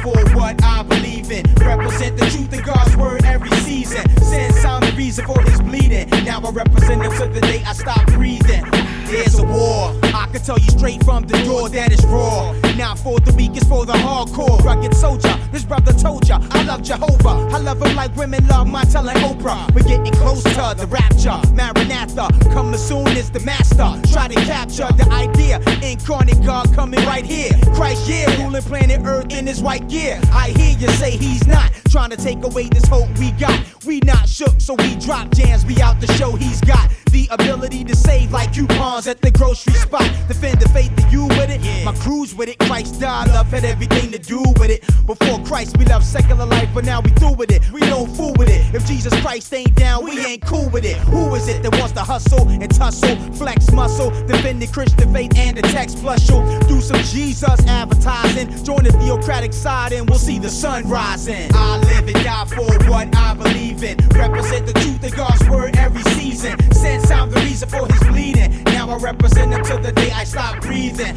for what I believe in. Represent the truth in God's word every season. Sin sound the reason for his bleeding. Now I represent him till the day I stop breathing. There's a war, I can tell you straight from the door that it's raw. Not for the weak, it's for the hardcore. Rugged soldier, this brother told ya, I love Jehovah. I love him like women love my telling Oprah. We're getting close to the rapture. Maranatha, coming soon is the master. Try to capture the idea. Incarnate God coming right here. Christ, yeah, ruling planet Earth in his white gear. I hear you say he's not trying to take away this hope we got. We not shook, so we drop jams. We out to show he's got the ability to save like coupons at the grocery spot. Defend the faith that you with it. My crew's with it. Christ died, love had everything to do with it. Before Christ, we loved secular life, but now we through with it. We don't fool with it. If Jesus Christ ain't down, we ain't cool with it. Who is it that wants to hustle and tussle, flex muscle, defend the Christian faith and the text flush you? Do some Jesus advertising. Join the theocratic side and we'll see the sun rising. I live and die for what I believe in. Represent the truth of God's word every season. Sin sound the reason for his bleeding. Now I represent him till the day I stop breathing.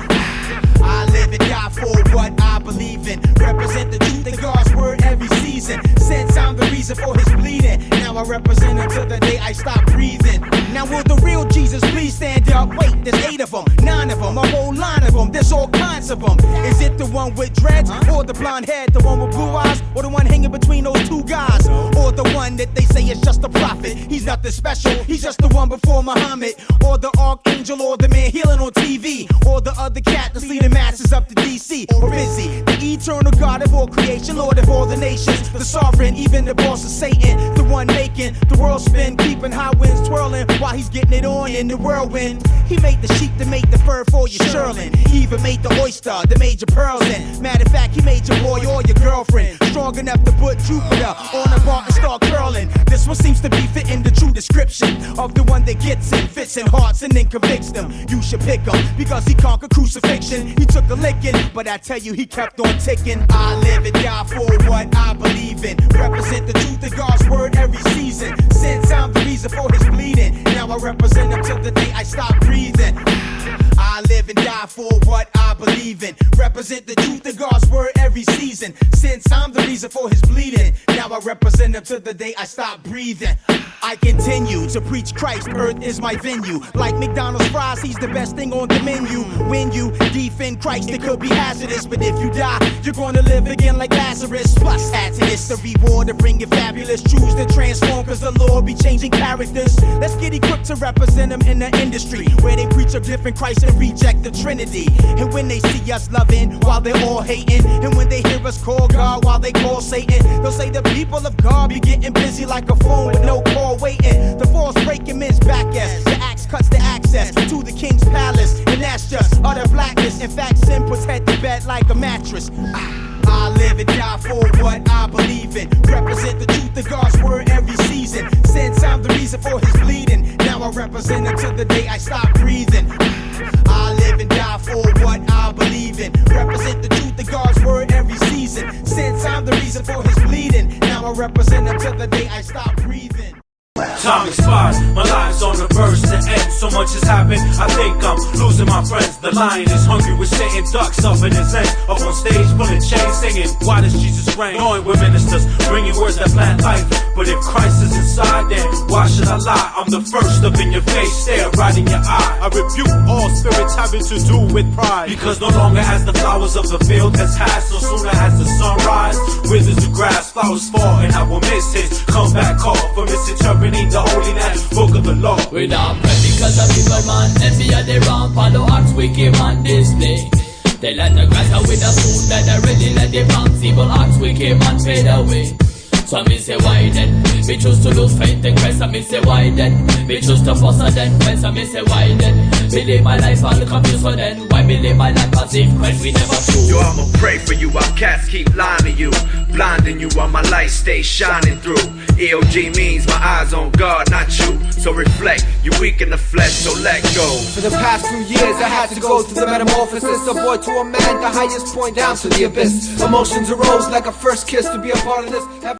I live and die for what I believe in. Represent the truth in God's word every season. Sin sound the reason for his bleeding. Now I represent him till the day I stop breathing. Now will the real Jesus please stand up? Wait, there's 8 of them, 9 of them, a whole line of them. There's all kinds of them. Is it the one with dreads, or the blonde head, the one with blue eyes, or the one hanging between those two guys, or the one that they say is just a prophet? He's nothing special, he's just the one before Muhammad, or the archangel, or the man healing on TV, or the other cat that's leading masses up to DC, or is he the eternal God of all creation, Lord of all the nations, the sovereign, even the boss of Satan, the one making the world spin, keeping high winds twirling while he's getting it on in the whirlwind? He made the sheep to make the fur for your shearling. He even made the oyster that made your pearls in. Matter of fact, he made your boy or your girlfriend strong enough to put Jupiter on a bar and start curling. This one seems to be fitting the true description of the one that gets in, fits in hearts and then convicts them. You should pick him because he conquered crucifixion. He took a licking, but I tell you he kept on ticking. I live and die for what I believe in. Represent the truth of God's word every season. Sin sound the reason for his bleeding. Now I represent him till the day I stop breathing. I live and die for what I believe in. Represent the truth of God's word every season. Since I'm the reason for his bleeding, now I represent him till the day I stop breathing. I continue to preach Christ, earth is my venue. Like McDonald's fries, he's the best thing on the menu. When you defend Christ, it could be hazardous, but if you die, you're gonna live again like Lazarus. Plus, add to this the reward of bringing fabulous truths that transform, cause the Lord be changing characters. Let's get equipped to represent him in the industry, where they preach a different Christ and reject the Trinity. And when they see us loving while they're all hating, and when they hear us call God while they call Satan, they'll say the people of God be getting busy like a phone with no call waiting. The false breaking men's back ass, the axe cuts the access to the king's palace, and that's just utter blackness. In fact, sin puts head to bed like a mattress. I live and die for what I believe in. Represent the truth of God's word every season. Since I'm the reason for his bleeding, now I represent him till the day I stop breathing. I live and die for what I believe in. Represent the truth of God's word every season. Since I'm the reason for his bleeding, now I represent him till the day I stop breathing. Time expires, my life's on the verge to end. So much has happened, I think I'm losing my friends. The lion is hungry with Satan ducks up in his ends. Up on stage, pulling chains, singing, why does Jesus reign? Knowing we're ministers, bringing words that plant life. But if Christ is inside, then why should I lie? I'm the first up in your face, stare right in your eye. I rebuke all spirits having to do with pride, because no longer as the flowers of the field has passed, no sooner has the sunrise, withers the grass, flowers fall, and I will miss his comeback call for misinterpreting the holy book of the law. We not pray because of people man, envy of the wrong, follow AQUI came on display. They let the grass out with a spoon, that they ready let the bounce, evil AQUI came and fade away. So me say why then? Me choose to lose faith in Christ, and me say why then? Me choose to foster then Christ, and me say why then? Me live my life all confused for then. Why me live my life as if Christ we never true? Yo, I'ma pray for you, outcasts keep lying to you, blinding you while my light stays shining through. EOG means my eyes on God, not you. So reflect, you weak in the flesh, so let go. For the past few years I had to go through the metamorphosis, a boy to a man, the highest point down to the abyss. Emotions arose like a first kiss to be a part of this.